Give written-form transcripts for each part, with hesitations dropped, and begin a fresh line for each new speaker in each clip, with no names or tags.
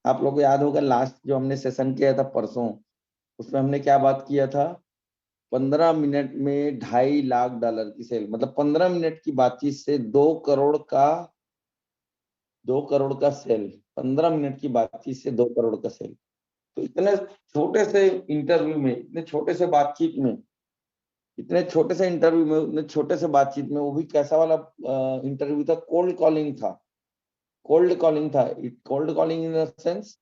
आप लोग को याद होगा लास्ट जो हमने सेशन किया था परसों, उसमें हमने क्या बात किया था, 15 मिनट में $2.5 लाख की सेल, मतलब 15 मिनट की बातचीत से 2 करोड़ का सेल, 15 मिनट की बातचीत से 2 करोड़ का सेल। तो इतने छोटे से इंटरव्यू में, इतने छोटे से बातचीत में, इतने छोटे से इंटरव्यू में, इतने छोटे से बातचीत में, वो भी कैसा वाला इंटरव्यू था, कोल्ड कॉलिंग था। कोल्ड कॉलिंग था, cold calling in the sense,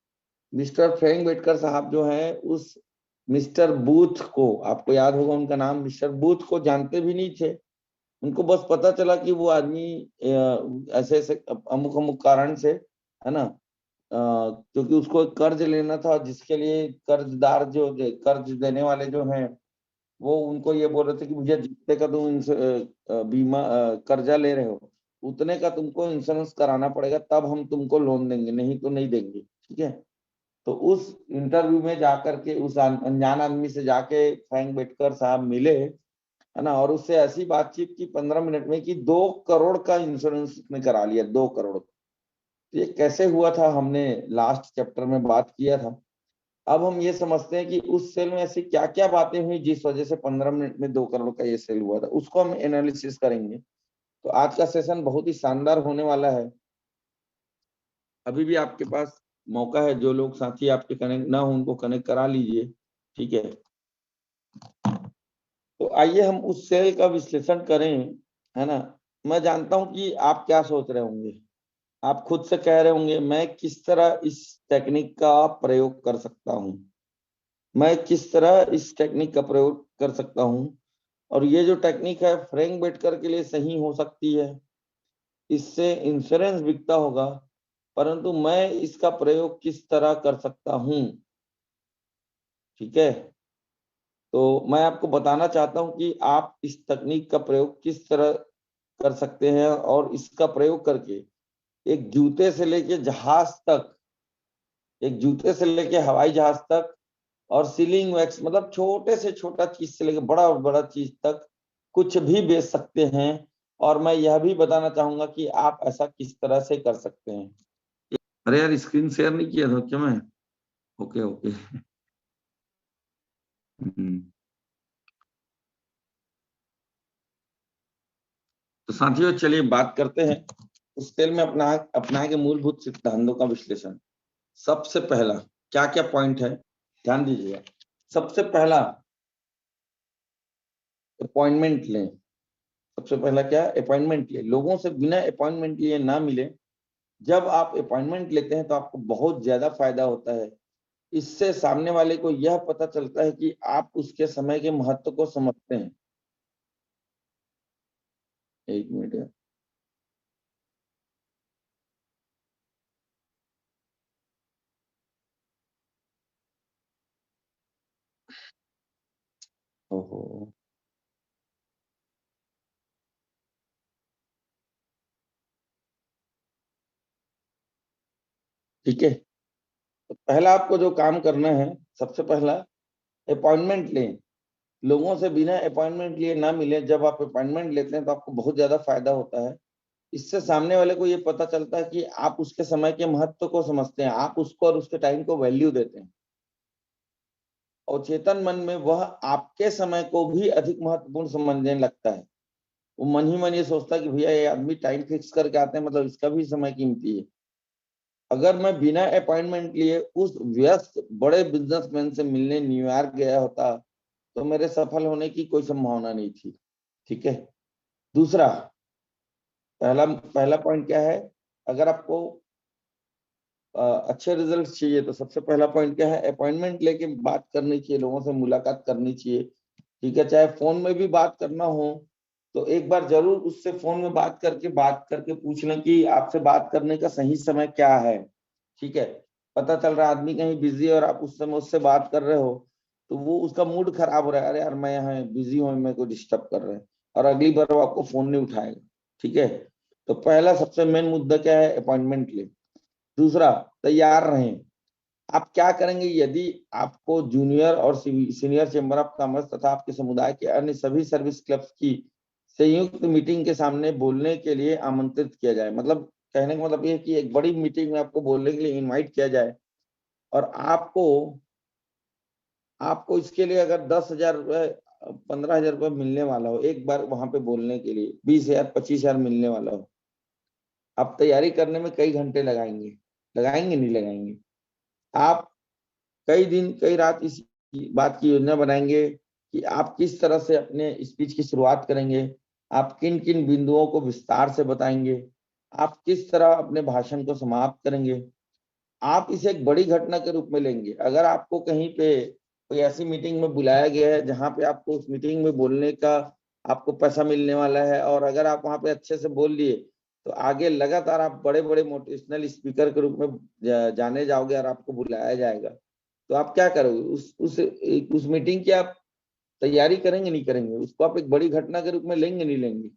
mister Frank Betkar साहब जो हैं, उस मिस्टर बूथ को, आपको याद होगा उनका नाम, मिस्टर बूथ को जानते भी नहीं थे। उनको बस पता चला कि वो आदमी ऐसे ऐसे अमुक अमुक कारण से, है ना, क्योंकि उसको एक कर्ज लेना था, जिसके लिए कर्जदार जो कर्ज देने वाले जो हैं, वो उनको ये बोल रहे थे कि भैया जितने का तुम बीमा कर्जा ले रहे हो, उतने का तुमको इंश्योरेंस कराना पड़ेगा, तब हम तुमको लोन देंगे, नहीं तो नहीं देंगे। ठीक है। तो उस इंटरव्यू में जाकर के उस अनजान आदमी से जाके फ्रैंक बेटकर साहब मिले, है ना, और उससे ऐसी बातचीत की 15 मिनट में कि 2 करोड़ का इंश्योरेंस उसने करा लिया, 2 करोड़। तो ये कैसे हुआ था, हमने लास्ट चैप्टर में बात किया था। अब हम ये समझते हैं कि उस सेल में ऐसी क्या क्या बातें हुई जिस वजह से 15 मिनट में 2 करोड़ का ये सेल हुआ था, उसको हम एनालिसिस करेंगे। तो आज का सेशन बहुत ही शानदार होने वाला है। अभी भी आपके पास मौका है, जो लोग साथी आपके कनेक्ट ना हो उनको कनेक्ट करा लीजिए। ठीक है। तो आइए हम उस सेल का विश्लेषण करें, है ना। मैं जानता हूं कि आप क्या सोच रहे होंगे, आप खुद से कह रहे होंगे मैं किस तरह इस टेक्निक का प्रयोग कर सकता हूं, मैं किस तरह इस टेक्निक का प्रयोग कर सकता हूं, और ये जो टेक्निक है फ्रैंक बेटकर के लिए सही हो सकती है, इससे इंश्योरेंस बिकता होगा, परंतु मैं इसका प्रयोग किस तरह कर सकता हूं। ठीक है। तो मैं आपको बताना चाहता हूं कि आप इस तकनीक का प्रयोग किस तरह कर सकते हैं, और इसका प्रयोग करके एक जूते से लेके जहाज तक, एक जूते से लेके हवाई जहाज तक, और सीलिंग वैक्स, मतलब छोटे से छोटा चीज से लेके बड़ा बड़ा चीज तक कुछ भी बेच सकते हैं। और मैं यह भी बताना चाहूंगा कि आप ऐसा किस तरह से कर सकते हैं। अरे यार, स्क्रीन शेयर नहीं किया था क्या मैं? Okay okay. तो साथियों चलिए बात करते हैं उस तेल में अपनाए के मूलभूत सिद्धांतों का विश्लेषण। सबसे पहला क्या क्या पॉइंट है, ध्यान दीजिएगा। सबसे पहला, अपॉइंटमेंट लें। सबसे पहला क्या, अपॉइंटमेंट लें। लोगों से बिना अपॉइंटमेंट लिए ना मिले। जब आप अपॉइंटमेंट लेते हैं तो आपको बहुत ज्यादा फायदा होता है। इससे सामने वाले को यह पता चलता है कि आप उसके समय के महत्व को समझते हैं। एक मिनट। ओहो। ठीक है। तो पहला आपको जो काम करना है, सबसे पहला अपॉइंटमेंट लें। लोगों से बिना अपॉइंटमेंट लिए ना मिले। जब आप अपॉइंटमेंट लेते हैं तो आपको बहुत ज्यादा फायदा होता है। इससे सामने वाले को ये पता चलता है कि आप उसके समय के महत्व को समझते हैं, आप उसको और उसके टाइम को वैल्यू देते हैं, और चेतन मन में वह आपके समय को भी अधिक महत्वपूर्ण समझने लगता है। वो मन ही मन ये सोचता है कि भैया ये आदमी टाइम फिक्स करके आते हैं, मतलब इसका भी समय कीमती है। अगर मैं बिना अपॉइंटमेंट लिए उस व्यस्त बड़े बिजनेसमैन से मिलने न्यूयॉर्क गया होता, तो मेरे सफल होने की कोई संभावना नहीं थी। ठीक है। दूसरा, पहला पहला पॉइंट क्या है, अगर आपको अच्छे रिजल्ट चाहिए तो सबसे पहला पॉइंट क्या है, अपॉइंटमेंट लेके बात करनी चाहिए, लोगों से मुलाकात करनी चाहिए। ठीक है। चाहे फोन में भी बात करना हो तो एक बार जरूर उससे फोन में बात करके पूछ लें कि आपसे बात करने का सही समय क्या है। ठीक है। पता चल रहा है आदमी कहीं बिजी है और आप उस समय उससे बात कर रहे हो, तो वो उसका मूड खराब हो रहा है, अरे यार मैं यहाँ बिजी हूँ, मेरे को डिस्टर्ब कर रहे हैं, और अगली बार वो आपको फोन नहीं उठाएगा। ठीक है। तो पहला सबसे मेन मुद्दा क्या है, अपॉइंटमेंट ले। दूसरा, तैयार रहें। आप क्या करेंगे यदि आपको जूनियर और सीनियर चेंबर ऑफ कॉमर्स तथा आपके समुदाय के अन्य सभी सर्विस क्लब्स की संयुक्त मीटिंग के सामने बोलने के लिए आमंत्रित किया जाए। मतलब कहने का मतलब ये है कि एक बड़ी मीटिंग में आपको बोलने के लिए इनवाइट किया जाए, और आपको इसके लिए अगर 10,000 रुपए 15,000 रुपए मिलने वाला हो एक बार वहां पे बोलने के लिए, 20,000 25,000 मिलने वाला हो, आप तैयारी करने में कई घंटे लगाएंगे? लगाएंगे नहीं लगाएंगे? आप कई दिन कई रात इस बात की योजना बनाएंगे कि आप किस तरह से अपने स्पीच की शुरुआत करेंगे, आप किन किन बिंदुओं को विस्तार से बताएंगे, आप किस तरह अपने भाषण को समाप्त करेंगे। आप इसे एक बड़ी घटना के रूप में लेंगे। अगर आपको कहीं पे कोई ऐसी मीटिंग में बुलाया गया है जहां पे आपको उस मीटिंग में बोलने का आपको पैसा मिलने वाला है, और अगर आप वहां पे अच्छे से बोल लिए तो आगे लगातार आप बड़े बड़े मोटिवेशनल स्पीकर के रूप में जाने जाओगे और आपको बुलाया जाएगा, तो आप क्या करोगे? उस मीटिंग की आप तैयारी करेंगे नहीं करेंगे? उसको आप एक बड़ी घटना के रूप में लेंगे नहीं लेंगे?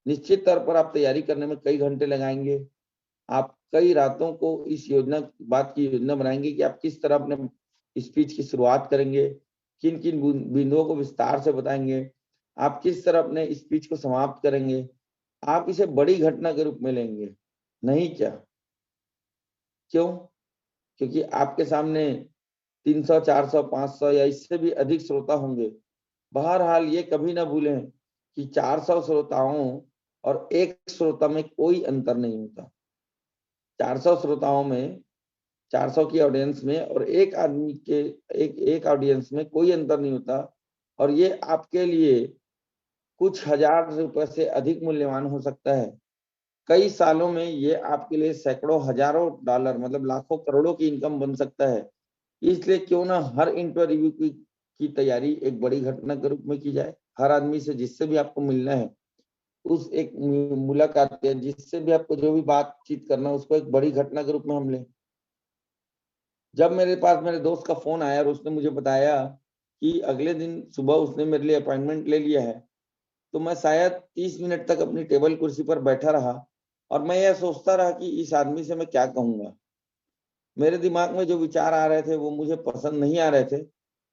निश्चित तौर पर आप तैयारी करने में कई घंटे लगाएंगे। आप कई रातों को इस बात की योजना बनाएंगे कि आप किस तरह अपने स्पीच की शुरुआत करेंगे, किन किन बिंदुओं को विस्तार से बताएंगे, आप किस तरह अपने स्पीच को समाप्त करेंगे। आप इसे बड़ी घटना के रूप में लेंगे, नहीं क्या? क्यों? क्योंकि आपके सामने 300 400 500 या इससे भी अधिक श्रोता होंगे। बहरहाल ये कभी ना भूलें कि 400 श्रोताओं और एक श्रोता में कोई अंतर नहीं होता। 400 श्रोताओं में, 400 की ऑडियंस में और एक आदमी के एक ऑडियंस में कोई अंतर नहीं होता। और ये आपके लिए कुछ हजार रुपए से अधिक मूल्यवान हो सकता है। कई सालों में ये आपके लिए सैकड़ों हजारों डॉलर मतलब लाखों करोड़ों की इनकम बन सकता है। इसलिए क्यों ना हर इंटरव्यू की तैयारी एक बड़ी घटना के रूप में की जाए। हर आदमी से जिससे भी आपको मिलना है, उस एक मुलाकात या जिससे भी आपको जो भी बातचीत करना है, उसको एक बड़ी घटना के रूप में हम लें। जब मेरे पास मेरे दोस्त का फोन आया और उसने मुझे बताया कि अगले दिन सुबह उसने मेरे लिए अपॉइंटमेंट ले लिया है, तो मैं शायद 30 मिनट तक अपनी टेबल कुर्सी पर बैठा रहा और मैं यह सोचता रहा कि इस आदमी से मैं क्या कहूंगा। मेरे दिमाग में जो विचार आ रहे थे वो मुझे पसंद नहीं आ रहे थे।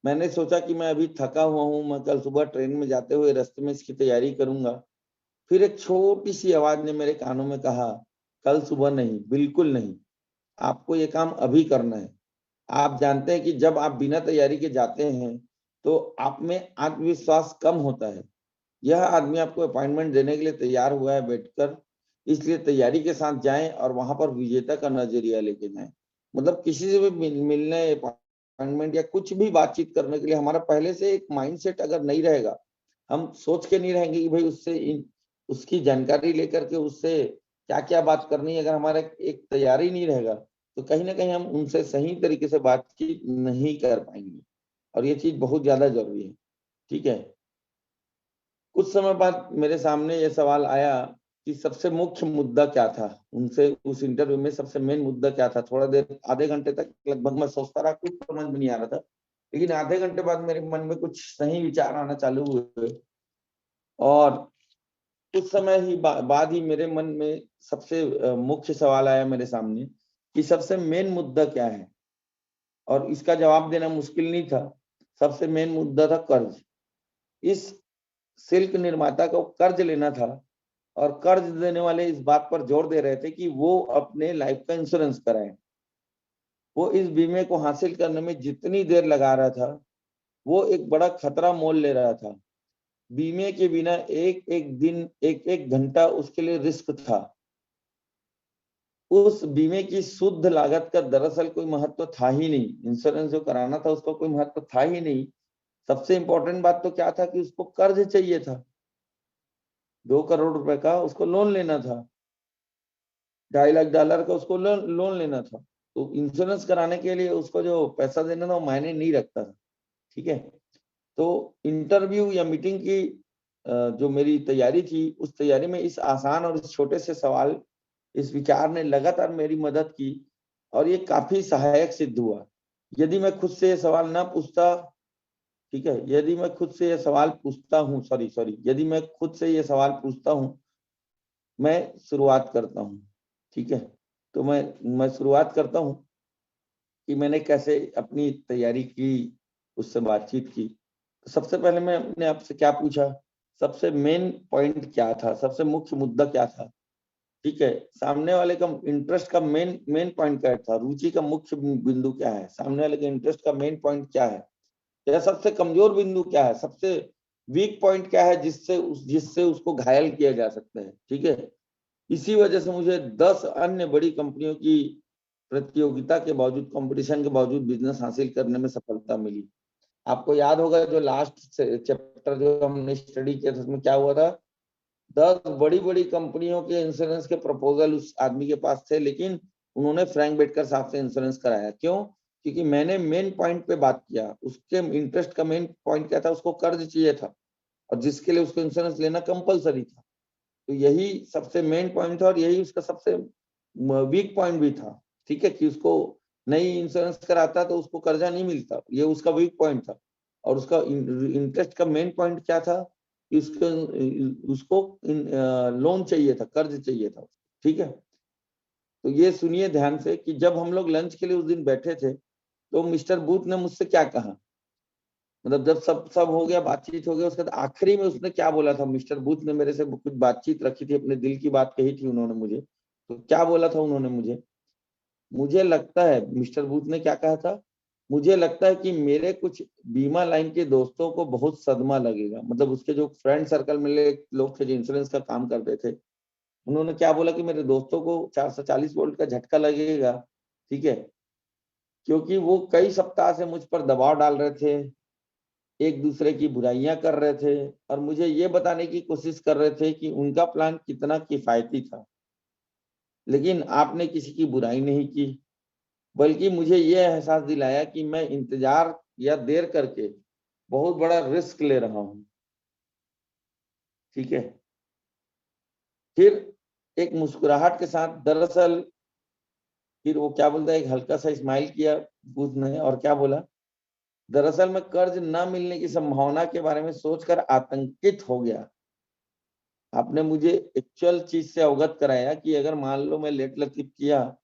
मैंने सोचा कि मैं अभी थका हुआ हूँ, मैं कल सुबह ट्रेन में जाते हुए रास्ते में इसकी तैयारी करूंगा। फिर एक छोटी सी आवाज ने मेरे कानों में कहा, कल सुबह नहीं, बिल्कुल नहीं, आपको ये काम अभी करना है। आप जानते हैं कि जब आप बिना तैयारी के जाते हैं तो आप में आत्मविश्वास कम होता है। यह आदमी आपको अपॉइंटमेंट देने के लिए तैयार हुआ है बैठकर, इसलिए तैयारी के साथ जाएं और वहां पर विजेता का नजरिया लेके जाएं। मतलब किसी से भी मिलने, अपॉइंटमेंट या कुछ भी बातचीत करने के लिए हमारा पहले से एक माइंडसेट अगर नहीं रहेगा, हम सोच के नहीं रहेंगे कि भाई उसकी जानकारी लेकर के उससे क्या क्या बात करनी है, अगर हमारा एक तैयारी नहीं रहेगा तो कहीं ना कहीं हम उनसे सही तरीके से बातचीत नहीं कर पाएंगे। और ये चीज बहुत ज्यादा जरूरी है। ठीक है। कुछ समय बाद मेरे सामने ये सवाल आया कि सबसे मुख्य मुद्दा क्या था। उनसे उस इंटरव्यू में सबसे मेन मुद्दा क्या था। थोड़ा देर, आधे घंटे तक लगभग मैं सोचता रहा, कुछ समझ में नहीं आ रहा था। लेकिन आधे घंटे बाद मेरे मन में कुछ सही विचार आना चालू हुए और कुछ समय ही बाद ही मेरे मन में सबसे मुख्य सवाल आया मेरे सामने कि सबसे मेन मुद्दा क्या है। और इसका जवाब देना मुश्किल नहीं था। सबसे मेन मुद्दा था कर्ज। इस सिल्क निर्माता को कर्ज लेना था और कर्ज देने वाले इस बात पर जोर दे रहे थे कि वो अपने लाइफ का इंश्योरेंस कराएं। वो इस बीमे को हासिल करने में जितनी देर लगा रहा था, वो एक बड़ा खतरा मोल ले रहा था। बीमे के बिना एक एक दिन, एक एक घंटा उसके लिए रिस्क था। उस बीमे की शुद्ध लागत का दरअसल कोई महत्व था ही नहीं। इंश्योरेंस जो कराना था उसका कोई महत्व था ही नहीं। सबसे इंपॉर्टेंट बात तो क्या था कि उसको कर्ज चाहिए था। 2 करोड़ रुपए का उसको लोन लेना था, $2.5 लाख का उसको लोन लेना था। तो इंश्योरेंस कराने के लिए उसको जो पैसा देना था वो मायने नहीं रखता था। ठीक है। तो इंटरव्यू या मीटिंग की जो मेरी तैयारी थी, उस तैयारी में इस आसान और इस छोटे से सवाल, इस विचार ने लगातार मेरी मदद की और ये काफी सहायक सिद्ध हुआ। यदि मैं खुद से ये सवाल ना पूछता, ठीक है, यदि मैं खुद से ये सवाल पूछता हूँ, सॉरी, यदि मैं खुद से ये सवाल पूछता हूँ, मैं शुरुआत करता हूँ। ठीक है। तो मैं शुरुआत करता हूँ कि मैंने कैसे अपनी तैयारी की, उससे बातचीत की। तो सबसे पहले मैं अपने आप से क्या पूछा, सबसे मेन पॉइंट क्या था, सबसे मुख्य मुद्दा क्या था। ठीक है, सामने वाले का इंटरेस्ट का मेन पॉइंट क्या था, रुचि का मुख्य बिंदु क्या है, सामने वाले के इंटरेस्ट का मेन पॉइंट क्या है, या सबसे कमजोर बिंदु क्या है, सबसे वीक पॉइंट क्या है, जिससे उसको घायल किया जा सकता है। ठीक है, इसी वजह से मुझे 10 अन्य बड़ी कंपनियों की प्रतियोगिता के बावजूद, कंपटीशन के बावजूद बिजनेस हासिल करने में सफलता मिली। आपको याद होगा जो लास्ट चैप्टर जो हमने स्टडी किया था, उसमें क्या हुआ था, 10 बड़ी बड़ी कंपनियों के इंश्योरेंस के प्रपोजल उस आदमी के पास थे, लेकिन उन्होंने फ्रैंक बेटकर साहब से इंश्योरेंस कराया। क्यों? क्योंकि मैंने मेन पॉइंट पे बात किया, उसके इंटरेस्ट का मेन पॉइंट क्या था, उसको कर्ज चाहिए था, और जिसके लिए उसको इंश्योरेंस लेना कंपलसरी था। तो यही सबसे मेन पॉइंट था, और यही उसका सबसे वीक पॉइंट भी था। ठीक है, कि उसको नहीं इंश्योरेंस कराता तो उसको कर्जा नहीं मिलता, ये उसका वीक पॉइंट था। और उसका इंटरेस्ट का मेन पॉइंट क्या था, कि उसको लोन चाहिए था, कर्ज चाहिए था। ठीक है, तो ये सुनिए ध्यान से कि जब हम लोग लंच के लिए उस दिन बैठे थे, तो मिस्टर बूथ ने मुझसे क्या कहा, मतलब जब सब हो गया, बातचीत हो गया, उसके बाद आखिरी में उसने क्या बोला था, मिस्टर बूथ ने मेरे से कुछ बातचीत रखी थी, अपने दिल की बात कही थी उन्होंने मुझे। तो क्या बोला था उन्होंने मुझे लगता है, मिस्टर बूथ ने क्या कहा था, मुझे लगता है कि मेरे कुछ बीमा लाइन के दोस्तों को बहुत सदमा लगेगा। मतलब उसके जो फ्रेंड सर्कल में लोग थे जो इंश्योरेंस का काम करते थे, उन्होंने क्या बोला कि मेरे दोस्तों को 440 वोल्ट का झटका लगेगा। ठीक है, क्योंकि वो कई सप्ताह से मुझ पर दबाव डाल रहे थे, एक दूसरे की बुराइयां कर रहे थे, और मुझे ये बताने की कोशिश कर रहे थे कि उनका प्लान कितना किफायती था। लेकिन आपने किसी की बुराई नहीं की, बल्कि मुझे यह एहसास दिलाया कि मैं इंतजार या देर करके बहुत बड़ा रिस्क ले रहा हूं। ठीक है, फिर एक मुस्कुराहट के साथ, दरअसल फिर वो क्या बोलता है, एक हल्का सा स्माइल किया बूथ ने, और क्या बोला, दरअसल मैं कर्ज न मिलने की संभावना के बारे में सोचकर आतंकित हो गया। आपने मुझे एक्चुअल चीज से अवगत कराया कि अगर मान लो मैं लेट लतीफ किया,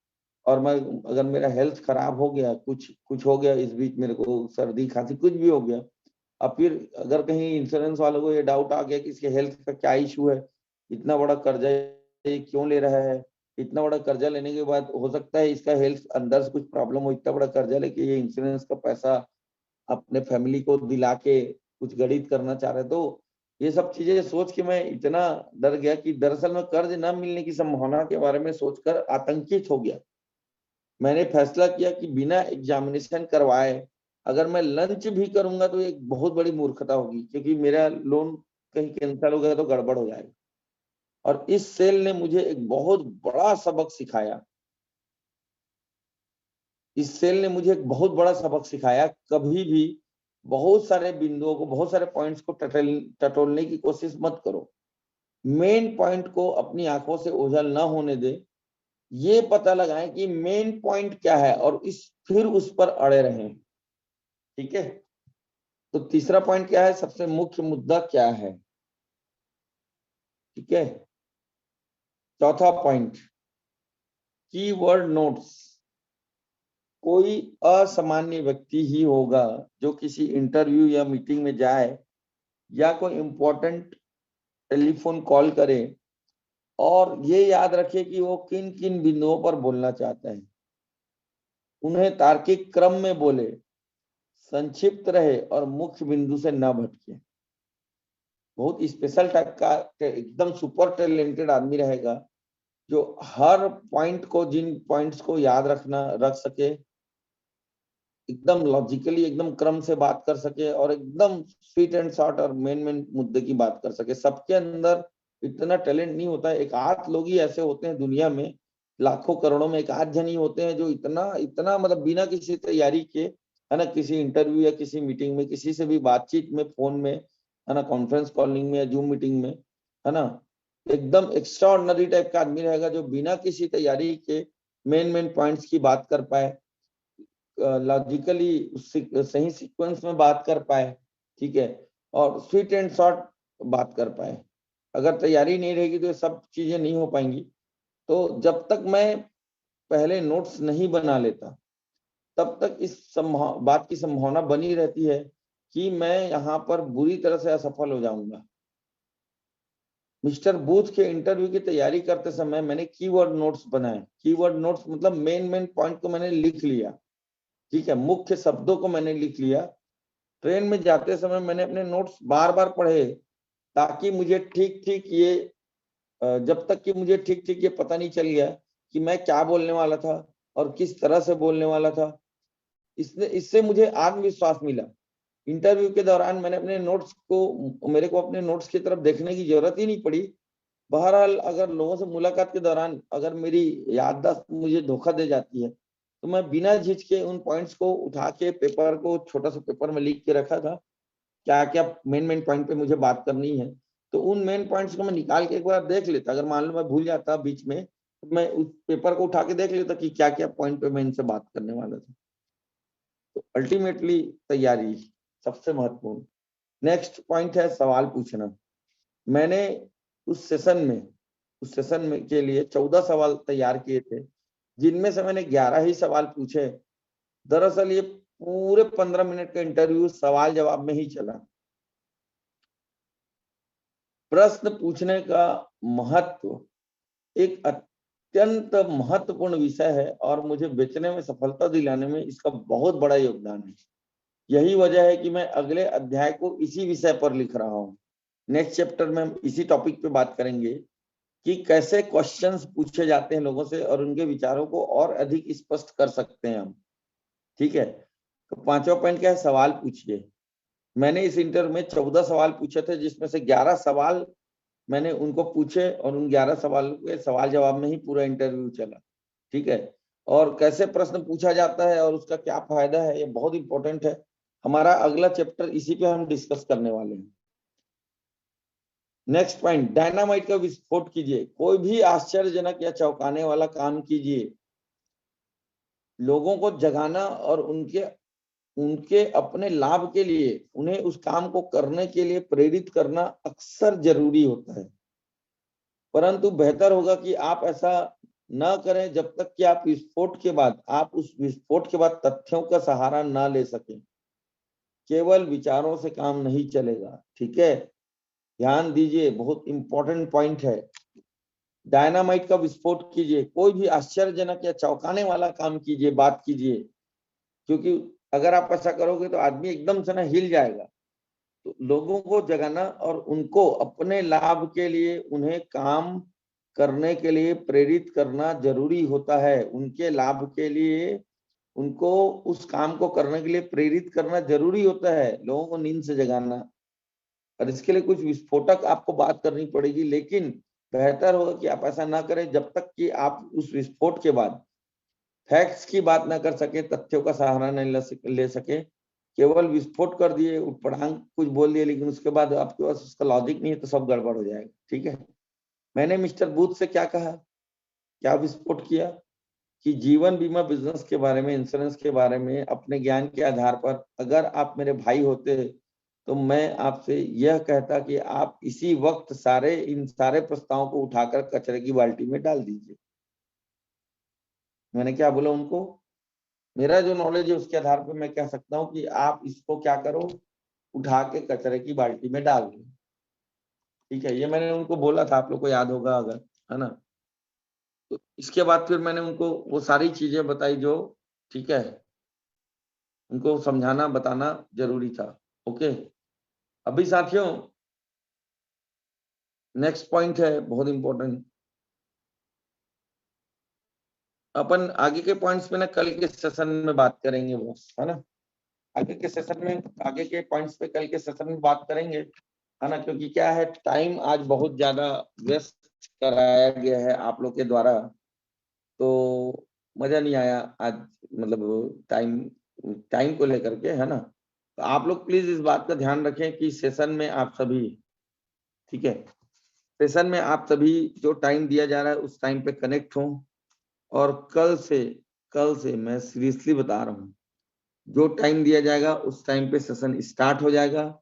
और मैं अगर मेरा हेल्थ खराब हो गया, कुछ कुछ हो गया इस बीच, मेरे को सर्दी खांसी कुछ भी हो गया, अब फिर अगर कहीं इंश्योरेंस वालों को ये डाउट आ गया कि इसके हेल्थ का क्या इशू है, इतना बड़ा कर्जा ये क्यों ले रहा है, इतना बड़ा कर्जा लेने के बाद हो सकता है इसका हेल्थ अंदर से कुछ प्रॉब्लम हो, इतना बड़ा कर्जा लेके ये इंश्योरेंस का पैसा अपने फैमिली को दिला के कुछ गणित करना चाह रहे, तो ये सब चीजें सोच के मैं इतना डर गया कि दरअसल मैं कर्ज न मिलने की संभावना के बारे में सोचकर आतंकित हो गया। मैंने फैसला किया कि बिना एग्जामिनेशन करवाए अगर मैं लंच भी करूंगा तो एक बहुत बड़ी मूर्खता होगी, क्योंकि मेरा लोन कहीं कैंसिल हो गया तो गड़बड़ हो जाएगा। और इस सेल ने मुझे एक बहुत बड़ा सबक सिखाया, इस सेल ने मुझे एक बहुत बड़ा सबक सिखाया, कभी भी बहुत सारे बिंदुओं को, बहुत सारे पॉइंट्स को टटोलने की कोशिश मत करो। मेन पॉइंट को अपनी आंखों से ओझल ना होने दे, ये पता लगाएं कि मेन पॉइंट क्या है, और फिर उस पर अड़े रहें। ठीक है, तो तीसरा पॉइंट क्या है, सबसे मुख्य मुद्दा क्या है। ठीक है, चौथा पॉइंट, कीवर्ड नोट्स। कोई असामान्य व्यक्ति ही होगा जो किसी इंटरव्यू या मीटिंग में जाए, या कोई इंपॉर्टेंट टेलीफोन कॉल करे, और ये याद रखे कि वो किन किन बिंदुओं पर बोलना चाहते हैं, उन्हें तार्किक क्रम में बोले, संक्षिप्त रहे, और मुख्य बिंदु से न भटके। बहुत स्पेशल टाइप का एकदम सुपर टैलेंटेड आदमी रहेगा जो हर पॉइंट को, जिन पॉइंट्स को याद रख सके, एकदम लॉजिकली, एकदम क्रम से बात कर सके, और एकदम स्वीट एंड शॉर्ट और मेन मेन मुद्दे की बात कर सके। सबके अंदर इतना टैलेंट नहीं होता है, एक आध लोग ही ऐसे होते हैं दुनिया में, लाखों करोड़ों में एक आध जन ही होते हैं जो इतना इतना मतलब बिना किसी तैयारी के, है ना, किसी इंटरव्यू या किसी मीटिंग में, किसी से भी बातचीत में, फोन में, है ना, कॉन्फ्रेंस कॉलिंग में या जूम मीटिंग में, है ना, एकदम एक्स्ट्रा ऑर्डिनरी टाइप का आदमी रहेगा जो बिना किसी तैयारी के मेन मेन पॉइंट्स की बात कर पाए, लॉजिकली सही सीक्वेंस में बात कर पाए। ठीक है, और स्वीट एंड शॉर्ट बात कर पाए। अगर तैयारी नहीं रहेगी तो ये सब चीजें नहीं हो पाएंगी। तो जब तक मैं पहले नोट्स नहीं बना लेता, तब तक इस बात की संभावना बनी रहती है कि मैं यहाँ पर बुरी तरह से असफल हो जाऊंगा। मिस्टर बूथ के इंटरव्यू की तैयारी करते समय मैंने कीवर्ड नोट्स बनाए। कीवर्ड नोट्स मतलब मेन पॉइंट को मैंने लिख लिया, ठीक है, मुख्य शब्दों को मैंने लिख लिया। ट्रेन में जाते समय मैंने अपने नोट्स बार बार पढ़े, ताकि मुझे ठीक ठीक ये जब तक कि मुझे ठीक ठीक ये पता नहीं चल गया कि मैं क्या बोलने वाला था और किस तरह से बोलने वाला था। इससे मुझे आत्मविश्वास मिला। इंटरव्यू के दौरान मैंने अपने नोट्स को, मेरे को अपने नोट्स की तरफ देखने की जरूरत ही नहीं पड़ी। बहरहाल अगर लोगों से मुलाकात के दौरान अगर मेरी याददाश्त मुझे धोखा दे जाती है, तो मैं बिना झिझके उन पॉइंट्स को उठा के पेपर को, छोटा सा पेपर में लिख के रखा था, क्या क्या मेन पॉइंट पे मुझे बात करनी है। तो उन मेन पॉइंट्स को मैं निकाल के एक बार देख लेता। अगर मान लो मैं भूल जाता बीच में, तो मैं उस पेपर को उठा के देख लेता कि क्या क्या पॉइंट पे मैं इनसे बात करने वाला था। तो अल्टीमेटली तैयारी सबसे महत्वपूर्ण। नेक्स्ट पॉइंट है सवाल पूछना। मैंने उस सेशन में के लिए 14 सवाल तैयार किए थे, जिनमें से मैंने 11 ही सवाल पूछे। दरअसल ये पूरे 15 मिनट का इंटरव्यू सवाल जवाब में ही चला। प्रश्न पूछने का महत्व एक अत्यंत महत्वपूर्ण विषय है और मुझे बेचने में सफलता दिलाने में इसका बहुत बड़ा योगदान है। यही वजह है कि मैं अगले अध्याय को इसी विषय पर लिख रहा हूँ। नेक्स्ट चैप्टर में हम इसी टॉपिक पे बात करेंगे कि कैसे क्वेश्चंस पूछे जाते हैं लोगों से और उनके विचारों को और अधिक स्पष्ट कर सकते हैं हम, ठीक है। तो 5वां पॉइंट क्या है, सवाल पूछिए। मैंने इस इंटरव्यू में 14 सवाल पूछे थे, जिसमें से 11 सवाल मैंने उनको पूछे और उन 11 सवालों के सवाल जवाब में ही पूरा इंटरव्यू चला, ठीक है। और कैसे प्रश्न पूछा जाता है और उसका क्या फायदा है, ये बहुत इंपॉर्टेंट है। हमारा अगला चैप्टर इसी पे हम डिस्कस करने वाले हैं। नेक्स्ट पॉइंट, डायनामाइट का विस्फोट कीजिए। कोई भी आश्चर्यजनक या चौंकाने वाला काम कीजिए। लोगों को जगाना और उनके उनके अपने लाभ के लिए उन्हें उस काम को करने के लिए प्रेरित करना अक्सर जरूरी होता है, परंतु बेहतर होगा कि आप ऐसा न करें जब तक कि आप उस विस्फोट के बाद तथ्यों का सहारा न ले सकें। केवल विचारों से काम नहीं चलेगा, ठीक है। ध्यान दीजिए, बहुत इंपॉर्टेंट पॉइंट है। डायनामाइट का विस्फोट कीजिए। कोई भी आश्चर्यजनक या चौंकाने वाला काम कीजिए, बात कीजिए, क्योंकि अगर आप ऐसा करोगे तो आदमी एकदम से ना हिल जाएगा। तो लोगों को जगाना और उनको अपने लाभ के लिए उन्हें काम करने के लिए प्रेरित करना जरूरी होता है। उनके लाभ के लिए उनको उस काम को करने के लिए प्रेरित करना जरूरी होता है, लोगों को नींद से जगाना। और इसके लिए कुछ विस्फोटक आपको बात करनी पड़ेगी, लेकिन बेहतर होगा कि आप ऐसा ना करें जब तक कि आप उस विस्फोट के बाद फैक्ट्स की बात ना कर सके, तथ्यों का सहारा नहीं ले सके। केवल विस्फोट कर दिए, उठपटांग कुछ बोल दिए, लेकिन उसके बाद आपके पास उसका लॉजिक नहीं है, तो सब गड़बड़ हो जाएगा, ठीक है। मैंने मिस्टर बूथ से क्या कहा, क्या विस्फोट किया कि जीवन बीमा बिजनेस के बारे में, इंश्योरेंस के बारे में अपने ज्ञान के आधार पर अगर आप मेरे भाई होते तो मैं आपसे यह कहता कि आप इसी वक्त इन सारे प्रस्तावों को उठाकर कचरे की बाल्टी में डाल दीजिए। मैंने क्या बोला उनको, मेरा जो नॉलेज है उसके आधार पर मैं कह सकता हूँ कि आप इसको क्या करो, उठा के कचरे की बाल्टी में डाल दो, ठीक है। ये मैंने उनको बोला था, आप लोग को याद होगा अगर, है ना। तो इसके बाद फिर मैंने उनको वो सारी चीजें बताई जो, ठीक है, उनको समझाना बताना जरूरी था। ओके, अभी साथियों नेक्स्ट पॉइंट है बहुत इंपॉर्टेंट। अपन आगे के पॉइंट्स पे ना कल के सेशन में बात करेंगे, वो है ना। आगे के सेशन में, आगे के पॉइंट्स पे कल के सेशन में बात करेंगे, है ना। क्योंकि क्या है, टाइम आज बहुत ज्यादा व्यस्त कराया गया है आप लोग के द्वारा, तो मजा नहीं आया आज, मतलब टाइम को लेकर के, है ना। तो आप लोग प्लीज इस बात का ध्यान रखें कि सेशन में आप सभी, ठीक है, सेशन में आप सभी जो टाइम दिया जा रहा है उस टाइम पे कनेक्ट हो। और कल से मैं सीरियसली बता रहा हूँ, जो टाइम दिया जाएगा उस टाइम पे सेशन स्टार्ट हो जाएगा।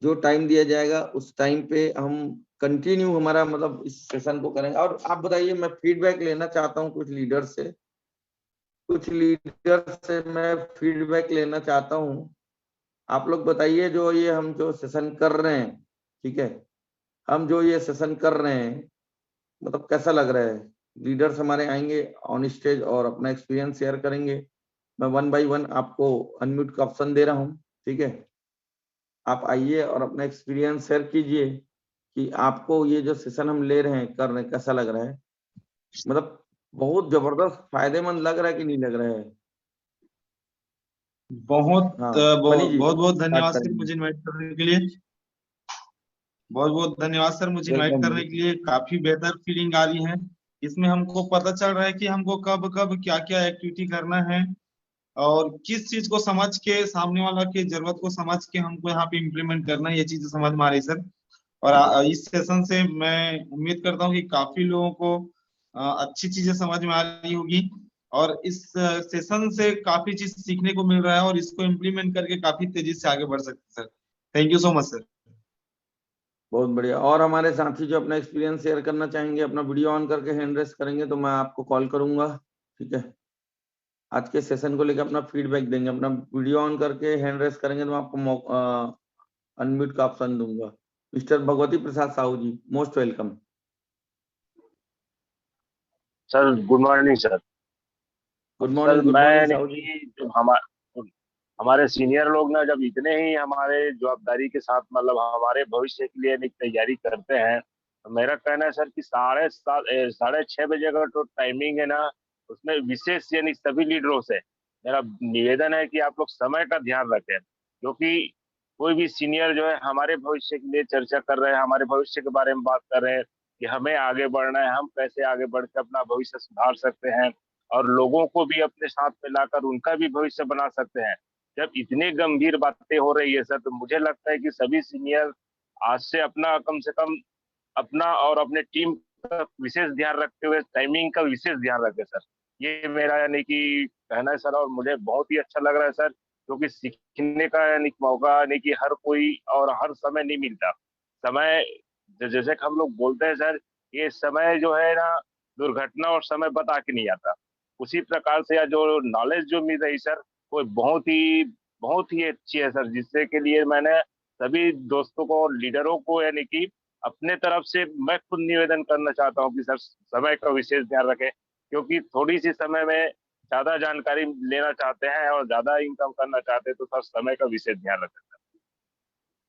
जो टाइम दिया जाएगा उस टाइम पे हम कंटिन्यू हमारा मतलब इस सेशन को करेंगे। और आप बताइए, मैं फीडबैक लेना चाहता हूँ कुछ लीडर से मैं फीडबैक लेना चाहता हूँ। आप लोग बताइए, जो ये हम जो सेशन कर रहे हैं, ठीक है, हम जो ये सेशन कर रहे हैं, मतलब कैसा लग रहा है? लीडर्स हमारे आएंगे ऑन स्टेज और अपना एक्सपीरियंस शेयर करेंगे। मैं 1 बाय 1 आपको अनम्यूट का ऑप्शन दे रहा हूँ, ठीक है? आप आइए और अपना एक्सपीरियंस शेयर कीजिए कि आपको ये जो सेशन हम ले रहे हैं, कर रहे हैं, कैसा लग रहा है? मतलब बहुत जबरदस्त फायदेमंद लग रहा है कि नहीं लग रहा है?
बहुत
हाँ, बनी
बहुत
जी,
बहुत
स्टार्ट
धन्यवाद सर
करेंगे।
मुझे इनवाइट करने के लिए। बहुत बहुत धन्यवाद सर मुझे इनवाइट
वेलकम
करने के लिए। काफी बेहतर फीलिंग आ रही है। इसमें हमको पता चल रहा है कि हमको कब कब क्या क्या एक्टिविटी करना है और किस चीज को समझ के, सामने वाला की जरूरत को समझ के हमको यहाँ पे इम्प्लीमेंट करना है। ये चीजें समझ में आ रही सर। और इस सेशन से मैं उम्मीद करता हूँ कि काफी लोगों को अच्छी चीजें समझ में आ रही होगी और इस सेशन से काफी चीज सीखने को मिल रहा है और इसको इम्प्लीमेंट करके काफी तेजी से आगे बढ़ सकते हैं sir. Thank you so much sir.
बहुत बढ़िया। और हमारे साथी जो अपना एक्सपीरियंस शेयर करना चाहेंगे, अपना वीडियो ऑन करके हैंड रेस करेंगे तो मैं आपको कॉल करूंगा, ठीक है? आज के सेशन को लेकर अपना फीडबैक देंगे, अपना वीडियो ऑन करके हैंड रेस करेंगे तो मैं आपको अनम्यूट का ऑप्शन दूंगा। Mister Bhagwati Prasad Sahu ji, most welcome.
Sir good morning sir.
Good
sir
morning, good
मैं
मॉर्निंग
यानी
साहू जी।
कि जो हमारे सीनियर लोग ना जब इतने ही हमारे जवाबदारी के साथ मतलब हमारे भविष्य के लिए यानी तैयारी करते हैं, तो मेरा कहना है सर कि 6:30 का जो टाइमिंग है ना, उसमें विशेष यानी सभी लीडरों से मेरा निवेदन है कि आप लोग समय का ध्यान रखें, क्योंकि कोई भी सीनियर जो है हमारे भविष्य के लिए चर्चा कर रहे हैं, हमारे भविष्य के बारे में बात कर रहे हैं कि हमें आगे बढ़ना है, हम कैसे आगे बढ़ के अपना भविष्य सुधार सकते हैं और लोगों को भी अपने साथ में लाकर उनका भी भविष्य बना सकते हैं। जब इतनी गंभीर बातें हो रही है सर, तो मुझे लगता है कि सभी सीनियर आज से अपना कम से कम अपना और अपने टीम का विशेष ध्यान रखते हुए टाइमिंग का विशेष ध्यान रखें सर। ये मेरा यानी कि कहना है सर, और मुझे बहुत ही अच्छा लग रहा है सर, क्योंकि सीखने का यानी मौका यानी कि हर कोई और हर समय नहीं मिलता। समय जैसे कि हम लोग बोलते हैं सर, ये समय जो है ना, दुर्घटना और समय बता के नहीं आता। उसी प्रकार से जो नॉलेज जो मिल रही सर, वो बहुत ही अच्छी है सर, जिससे के लिए मैंने सभी दोस्तों को और लीडरों को यानी कि अपने तरफ से मैं खुद निवेदन करना चाहता हूँ कि सर समय का विशेष ध्यान रखें, क्योंकि थोड़ी सी समय में ज्यादा जानकारी लेना चाहते हैं और ज्यादा इनकम करना चाहते हैं, तो सर समय का विशेष ध्यान रखें सर।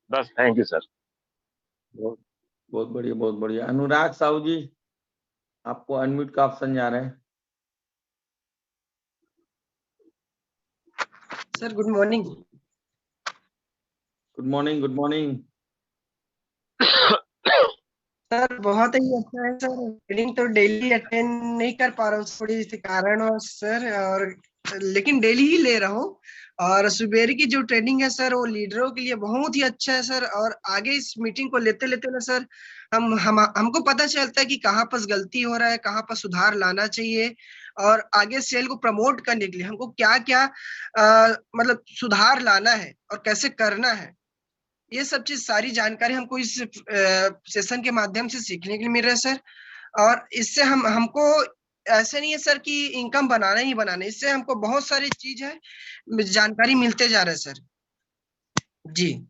बस थैंक यू सर।
बहुत बहुत बढ़िया, बहुत बढ़िया। अनुराग साहू जी, आपको अनम्यूट का ऑप्शन जा रहा है।
Sir good morning.
Good morning, good morning.
Sir बहुत ही अच्छा है सर। ट्रेनिंग तो डेली अटेंड नहीं कर पा रहा हूँ थोड़ी सी कारणवश सर, और लेकिन डेली ही ले रहा हूँ। और सुबेर की जो ट्रेनिंग है सर, वो लीडरों के लिए बहुत ही अच्छा है सर। और आगे इस मीटिंग को लेते लेते ना सर, हमको पता चलता है कि कहाँ पर गलती हो रहा है, कहाँ पर सुधार लाना चाहिए, और आगे सेल को प्रमोट करने के लिए हमको क्या क्या मतलब सुधार लाना है और कैसे करना है। ये सब चीज सारी जानकारी हमको इस सेशन के माध्यम से सीखने के लिए मिल रहा है सर। और इससे हमको ऐसे नहीं है सर कि इनकम बनाना ही बनाना, इससे हमको बहुत सारी चीज है जानकारी मिलते जा रहा है सर जी।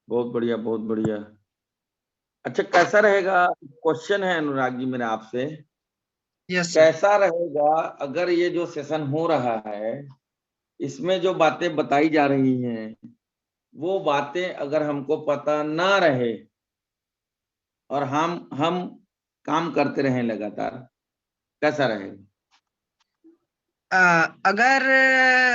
बहुत बढ़िया, बहुत बढ़िया। अच्छा, कैसा रहेगा? क्वेश्चन है अनुराग जी मेरा आपसे,
यस सर।
कैसा रहेगा अगर ये जो सेशन हो रहा है, इसमें जो बातें बताई जा रही हैं, वो बातें अगर हमको पता ना रहे और हम काम करते रहें लगातार, कैसा रहेगा?
अगर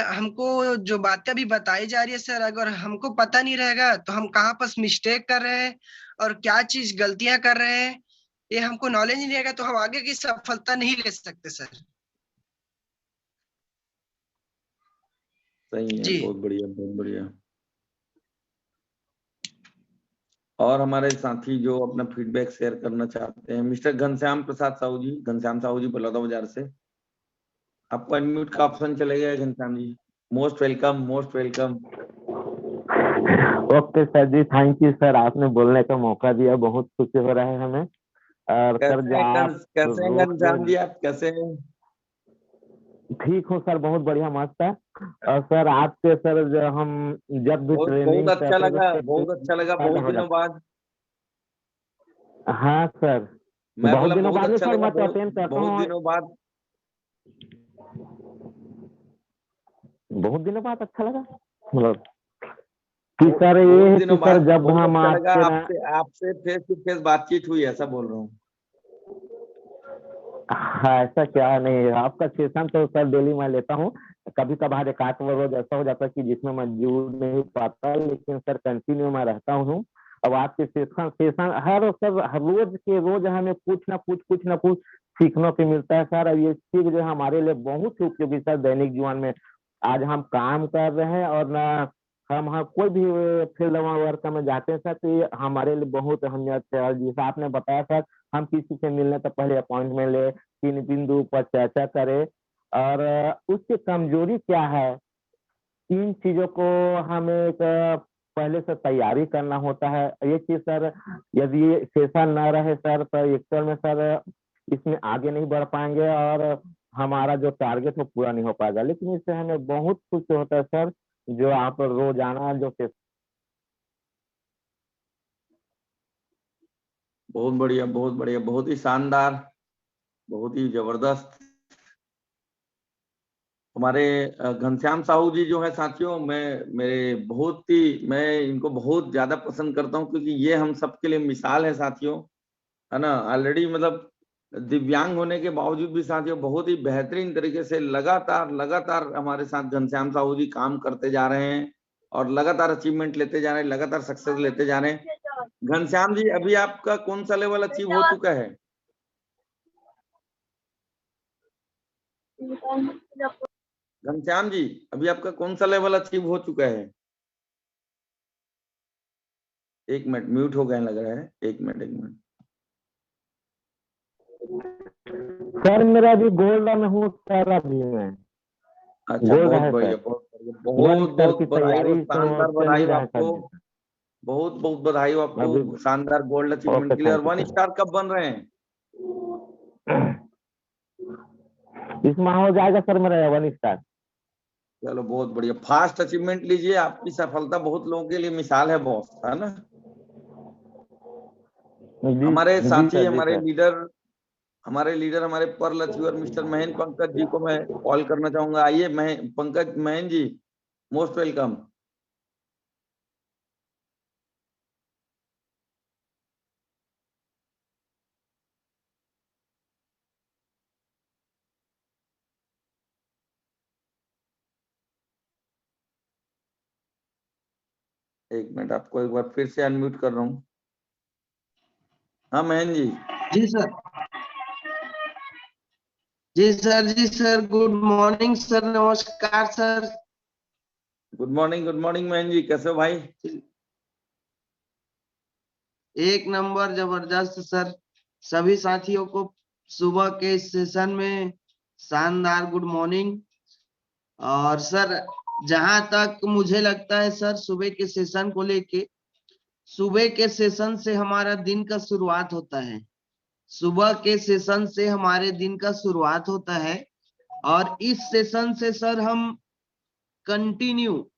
हमको जो बातें अभी बताई जा रही है सर, अगर हमको पता नहीं रहेगा तो हम कहाँ पर मिस्टेक कर रहे हैं और क्या चीज गलतियां कर रहे हैं, ये हमको नॉलेज नहीं रहेगा तो हम आगे की सफलता नहीं ले सकते सर
सही है,
जी।
बहुत बढ़िया, बहुत बढ़िया। और हमारे साथी जो अपना फीडबैक शेयर करना चाहते हैं, मिस्टर घनश्याम प्रसाद साहू जी, घनश्याम साहू जी बलौदा बाजार से, आपको अनम्यूट का ऑप्शन चलेगा Ghanshyam ji. Most welcome, most welcome.
Okay sir ji, thank you sir, आपने बोलने का मौका दिया, बहुत खुशी हो रहा है हमें। और सर जो आप
कैसे हैं
रोज
घनश्याम जी, आप कैसे हैं?
ठीक हूँ सर, बहुत बढ़िया, मस्त है। और सर आपसे सर जो हम जब भी
बहुत
ट्रेनिंग
अच्छा
करते
लगा,
हैं
बहुत अच्छा लगा, बहुत
हो
दिनों
जाता
बाद।
है। हाँ सर,
मैं
बहुत
बोला
दिनों
बहुत
बाद में
अच्छा
सर
लगा,
मैं तो
बहुत
अटेंड करता
बहुत
हूँ।
दिनों बाद।
बहुत दिनों बाद अच्छा लगा, मतलब कि सर ये
बहुत
है कि
दिनों
सर
बाद
जब
बहुत
हम
अच्छा लगा,
आपसे ना,
आपसे आपसे फेस टू फेस बातचीत हुई, ऐसा बोल रहा हूँ।
हाँ ऐसा क्या नहीं है, आपका सेशन तो सर डेली मैं लेता हूँ। कभी कभार एक आध रोज ऐसा हो जाता है कि जिसमें मैं जुड़ नहीं पाता, लेकिन सर कंटिन्यू मैं रहता हूँ। अब आपके सेशन सेशन हर सर हर रोज के रोज हमें कुछ ना कुछ सीखने को मिलता है सर। और ये सीख जो है हमारे लिए बहुत ही उपयोगी सर दैनिक जीवन में। आज हम काम कर रहे हैं और ना हम कोई भी फील्ड वर्क में जाते हैं सर, तो ये हमारे लिए बहुत अहमियत है। और जैसा आपने बताया सर, हम किसी से मिलने तो पहले अपॉइंटमेंट ले, किन बिंदु पर चर्चा करें और उसकी कमजोरी क्या है, इन चीजों को हमें एक पहले से तैयारी करना होता है। ये चीज सर यदि सेशन ना रहे सर तो एक्चुअल में सर इसमें आगे नहीं बढ़ पाएंगे और हमारा जो टारगेट वो पूरा नहीं हो पाएगा। लेकिन इससे हमें बहुत कुछ होता है सर, जो आप रोजाना जो
बहुत बढ़िया, बहुत बढ़िया, बहुत ही शानदार, बहुत ही जबरदस्त। हमारे घनश्याम साहू जी जो है साथियों, मैं इनको बहुत ज्यादा पसंद करता हूँ, क्योंकि ये हम सबके लिए मिसाल है साथियों, है ना। ऑलरेडी मतलब दिव्यांग होने के बावजूद भी साथियों बहुत ही बेहतरीन तरीके से लगातार लगातार हमारे साथ घनश्याम साहू जी काम करते जा रहे हैं और लगातार अचीवमेंट लेते जा रहे हैं, लगातार सक्सेस लेते जा रहे हैं। घनश्याम जी, अभी आपका कौन सा लेवल अचीव हो चुका है? घनश्याम जी, अभी आपका कौन सा लेवल अचीव हो चुका है? एक मिनट, म्यूट हो गए लग रहा है, एक मिनट।
सर मेरा अभी गोल्ड में हूँ सर, अभी मैं
अच्छा,
गोल्ड
बहुत
है
बढ़िया,
सर।
बहुत बढ़िया,
वन
बहुत
स्टार
बहुत
की
बधाई हो,
तैयारी तो
शानदार
चल
बधाई
ही
हो
रहा है
आपको।
सर।
बहुत बहुत बधाई हो
अभी
आपको शानदार गोल्ड अचीवमेंट
ओके,
के लिए। और
thank you
one
sir.
Star कब बन रहे हैं?
इसमें हो जाएगा सर मेरा 1 स्टार।
चलो बहुत बढ़िया, फास्ट अचीवमेंट लीजिए, आपकी सफलता बहुत लोगों के लिए मिसाल है बॉस, है ना।
जी
हमारे
जी
साथी,
सर, जी सर।
हमारे लीडर, हमारे pearl achiever mister Mahendra Pankaj ji को मैं कॉल करना चाहूंगा। आइए पंकज महेंद्र जी, मोस्ट वेलकम। एक मिनट, आपको एक बार फिर से अनम्यूट कर रहा हूँ। हाँ महेंद्र जी।
जी सर। जी सर, गुड मॉर्निंग सर, नमस्कार sir.
Good morning Mahendra ji, कैसे हो भाई?
एक नंबर, जबरदस्त सर। सभी साथियों को सुबह के सेशन में शानदार गुड मॉर्निंग। और सर, जहां तक मुझे लगता है सर, सुबह के सेशन को लेके, सुबह के सेशन से हमारा दिन का शुरुआत होता है। सुबह के सेशन से हमारे दिन का शुरुआत होता है और इस सेशन से सर हम कंटिन्यू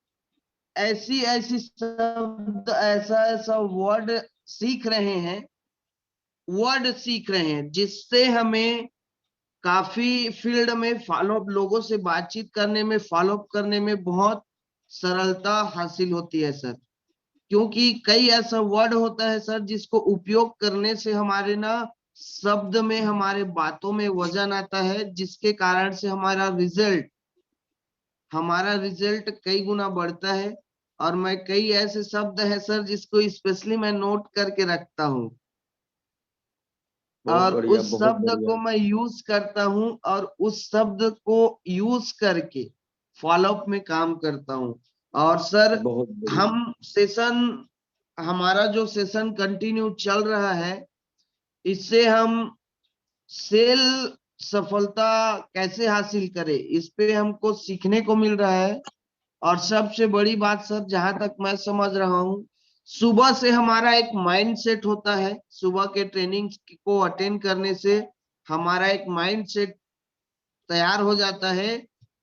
ऐसी ऐसी शब्द, ऐसा ऐसा वर्ड सीख रहे हैं जिससे हमें काफी फील्ड में फॉलोअप, लोगों से बातचीत करने में, फॉलोअप करने में बहुत सरलता हासिल होती है सर। क्योंकि कई ऐसा वर्ड होता है सर जिसको उपयोग करने से हमारे ना शब्द में, हमारे बातों में वजन आता है, जिसके कारण से हमारा रिजल्ट कई गुना बढ़ता है। और मैं कई ऐसे शब्द है सर जिसको स्पेशली मैं नोट करके रखता हूँ
बहुत
और
बढ़िया,
उस
बहुत
शब्द
बढ़िया।
को मैं यूज करता हूँ और उस शब्द को यूज करके फॉलोअप में काम करता हूँ। और सर,
बहुत बढ़िया।
हम सेशन हमारा जो सेशन कंटिन्यू चल रहा है, इससे हम सेल सफलता कैसे हासिल करें, इस पे हमको सीखने को मिल रहा है। और सबसे बड़ी बात सर, जहां तक मैं समझ रहा हूँ, सुबह से हमारा एक माइंड सेट होता है। सुबह के ट्रेनिंग को अटेंड करने से हमारा एक माइंड सेट
तैयार हो जाता है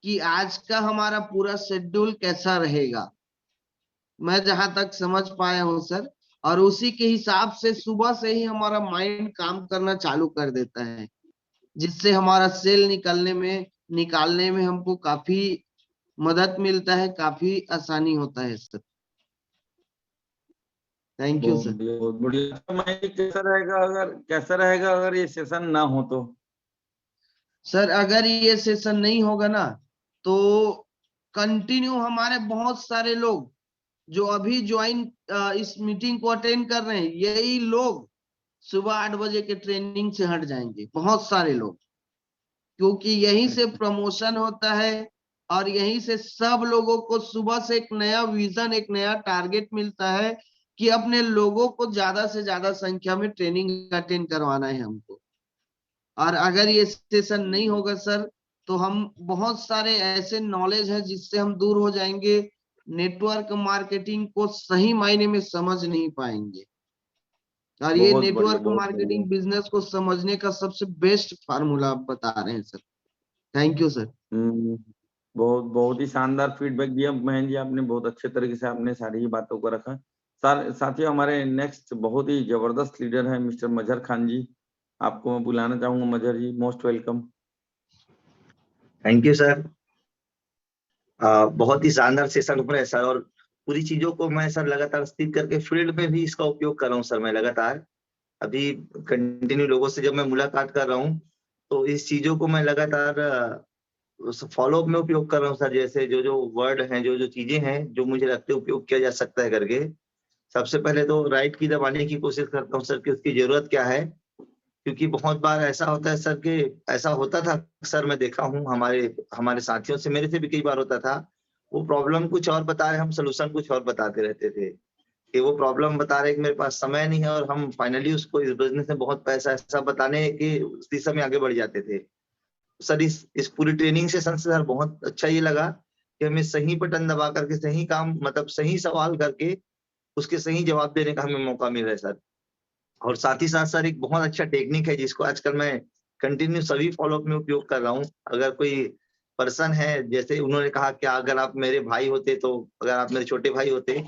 कि आज का हमारा पूरा शेड्यूल कैसा रहेगा, मैं जहां तक समझ पाया हूँ सर। और उसी के हिसाब से सुबह से ही हमारा माइंड काम करना चालू कर देता है, जिससे हमारा सेल निकालने में हमको काफी मदद मिलता है, काफी आसानी होता है सर। थैंक यू
बहुत
सर।
बढ़िया, बहुत बढ़िया। अच्छा, मैं कैसा रहेगा अगर ये सेशन ना हो तो?
सर अगर ये सेशन नहीं होगा ना, तो कंटिन्यू हमारे बहुत सारे लोग जो अभी ज्वाइन इस मीटिंग को अटेंड कर रहे हैं, यही लोग सुबह 8 बजे के ट्रेनिंग से हट जाएंगे, बहुत सारे लोग, क्योंकि यहीं से प्रमोशन होता है और यहीं से सब लोगों को सुबह से एक नया विजन, एक नया टारगेट मिलता है कि अपने लोगों को ज्यादा से ज्यादा संख्या में ट्रेनिंग अटेंड करवाना है हमको। और अगर ये सेशन नहीं होगा सर, तो हम बहुत सारे ऐसे नॉलेज है जिससे हम दूर हो जाएंगे, नेटवर्क मार्केटिंग को सही मायने में समझ नहीं पाएंगे। और ये
बहुत बढ़िया,
नेटवर्क
बहुत बढ़िया।
मार्केटिंग बिजनेस को समझने का सबसे बेस्ट फार्मूला आप बता रहे हैं सर। Thank you sir.
बहुत बहुत ही शानदार फीडबैक दिया महेंद्र जी आपने, बहुत अच्छे तरीके से आपने सारी ही बातों को रखा। साथियों, हमारे नेक्स्ट बहुत ही जबरदस्त लीडर है मिस्टर मजहर खान जी, आपको मैं बुलाना चाहूंगा। Mazhar ji, most welcome.
Thank you sir. बहुत ही शानदार सेशन हो रहा है सर, और पूरी चीजों को मैं सर लगातार स्थित करके फील्ड में भी इसका उपयोग कर रहा हूँ सर। मैं लगातार अभी कंटिन्यू लोगों से जब मैं मुलाकात कर रहा हूँ, तो इस चीजों को मैं लगातार फॉलो अप में उपयोग कर रहा हूँ सर। जैसे जो जो वर्ड हैं, जो जो चीजें हैं जो मुझे लगता है उपयोग किया जा सकता है करके, सबसे पहले तो राइट की दबाने की कोशिश करता हूँ सर कि उसकी जरूरत क्या है। क्योंकि बहुत बार ऐसा होता है सर कि ऐसा होता था सर, मैं देखा हूँ हमारे हमारे साथियों से, मेरे से भी कई बार होता था, वो प्रॉब्लम कुछ और बता रहे, हम सोल्यूशन कुछ और बताते रहते थे। कि वो प्रॉब्लम बता रहे कि मेरे पास समय नहीं है, और हम फाइनली उसको इस बिजनेस में बहुत पैसा ऐसा बताने की उस दिशा में आगे बढ़ जाते थे। सर इस पूरी ट्रेनिंग सेशन से सर बहुत अच्छा ये लगा कि हमें सही बटन दबा करके सही काम, मतलब सही सवाल करके उसके सही जवाब देने का हमें मौका मिल रहा है सर। और साथ ही साथ सर एक बहुत अच्छा टेक्निक है जिसको आजकल मैं कंटिन्यू सभी फॉलोअप में उपयोग कर रहा हूँ। अगर कोई पर्सन है, जैसे उन्होंने कहा कि अगर आप मेरे भाई होते, तो अगर आप मेरे छोटे भाई होते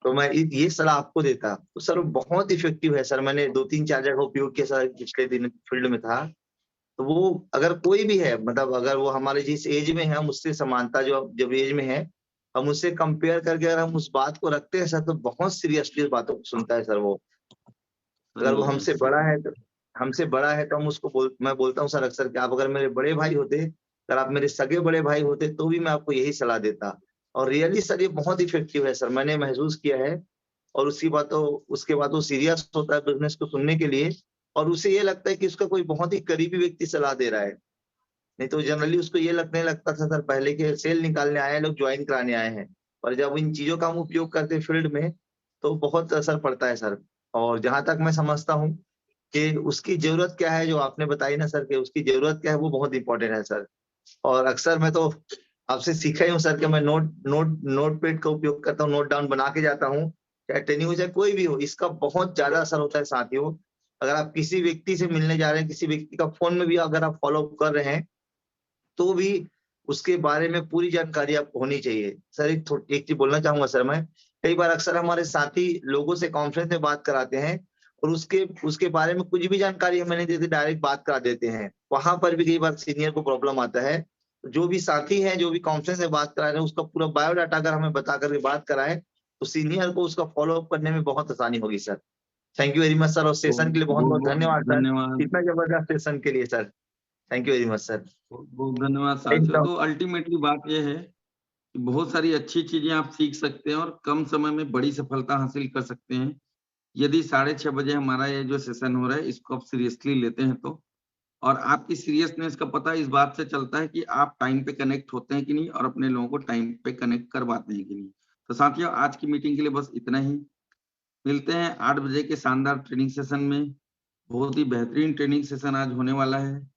तो मैं ये सलाह आपको देता, तो सर बहुत इफेक्टिव है सर। मैंने 2-3-4 जगह उपयोग किया सर, पिछले दिन फील्ड में था। तो वो अगर कोई भी है, मतलब अगर वो हमारे जिस एज में है, हम उससे समानता जो जब एज में है, हम उससे कंपेयर करके अगर हम उस बात को रखते हैं सर, तो बहुत सीरियसली बातों को सुनता है सर वो। अगर वो हमसे बड़ा है तो हम उसको मैं बोलता हूँ सर अक्सर कि आप अगर मेरे बड़े भाई होते, अगर आप मेरे सगे बड़े भाई होते, तो भी मैं आपको यही सलाह देता। और रियली सर ये बहुत इफेक्टिव है सर, मैंने महसूस किया है। और उसके बाद वो सीरियस होता है बिजनेस को सुनने के लिए, और उसे ये लगता है कि उसका कोई बहुत ही करीबी व्यक्ति सलाह दे रहा है। नहीं तो जनरली उसको ये लगने लगता था सर, पहले के सेल निकालने आए हैं लोग, ज्वाइन कराने आए हैं। और जब इन चीजों का हम उपयोग करते हैं फील्ड में, तो बहुत असर पड़ता है सर। और जहां तक मैं समझता हूँ कि उसकी जरूरत क्या है, जो आपने बताई ना सर कि उसकी जरूरत क्या है, वो बहुत इंपॉर्टेंट है सर। और अक्सर मैं तो आपसे सीखा ही हूँ सर कि मैं नोट पैड का उपयोग करता हूँ, नोट डाउन बना के जाता हूँ, चाहे ट्रेनिंग हो चाहे कोई भी हो। इसका बहुत ज्यादा असर होता है साथियों। अगर आप किसी व्यक्ति से मिलने जा रहे हैं, किसी व्यक्ति का फोन में भी अगर आप फॉलो कर रहे हैं, तो भी उसके बारे में पूरी जानकारी आपको होनी चाहिए सर। एक चीज बोलना चाहूंगा सर मैं, कई बार अक्सर हमारे साथी लोगों से कॉन्फ्रेंस में बात कराते हैं, और उसके बारे में कुछ भी जानकारी हमें नहीं देते, डायरेक्ट बात करा देते हैं। वहां पर भी कई बार सीनियर को प्रॉब्लम आता है। जो भी साथी है, जो भी कॉन्फ्रेंस में बात करा रहे हैं, उसका पूरा बायोडाटा अगर हमें बता करके बात कराए, तो सीनियर को उसका फॉलो अप करने में बहुत आसानी होगी sir. Thank you very much sir, और सेशन के लिए बहुत बहुत धन्यवाद सर,
धन्यवाद,
इतना जबरदस्त सेशन के लिए sir. Thank you very much sir.
बहुत धन्यवाद साथियों। तो अल्टीमेटली बात यह है कि बहुत सारी अच्छी चीजें आप सीख सकते हैं और कम समय में बड़ी सफलता हासिल कर सकते हैं, यदि 6:30 बजे हमारा ये जो सेशन हो रहा है इसको आप सीरियसली लेते हैं तो। और आपकी सीरियसनेस का पता इस बात से चलता है कि आप टाइम पे कनेक्ट होते हैं कि नहीं, और अपने लोगों को टाइम पे कनेक्ट करवाते हैं कि नहीं। तो साथियों, आज की मीटिंग के लिए बस इतना ही। मिलते हैं 8 बजे के शानदार ट्रेनिंग सेशन में। बहुत ही बेहतरीन ट्रेनिंग सेशन आज होने वाला है।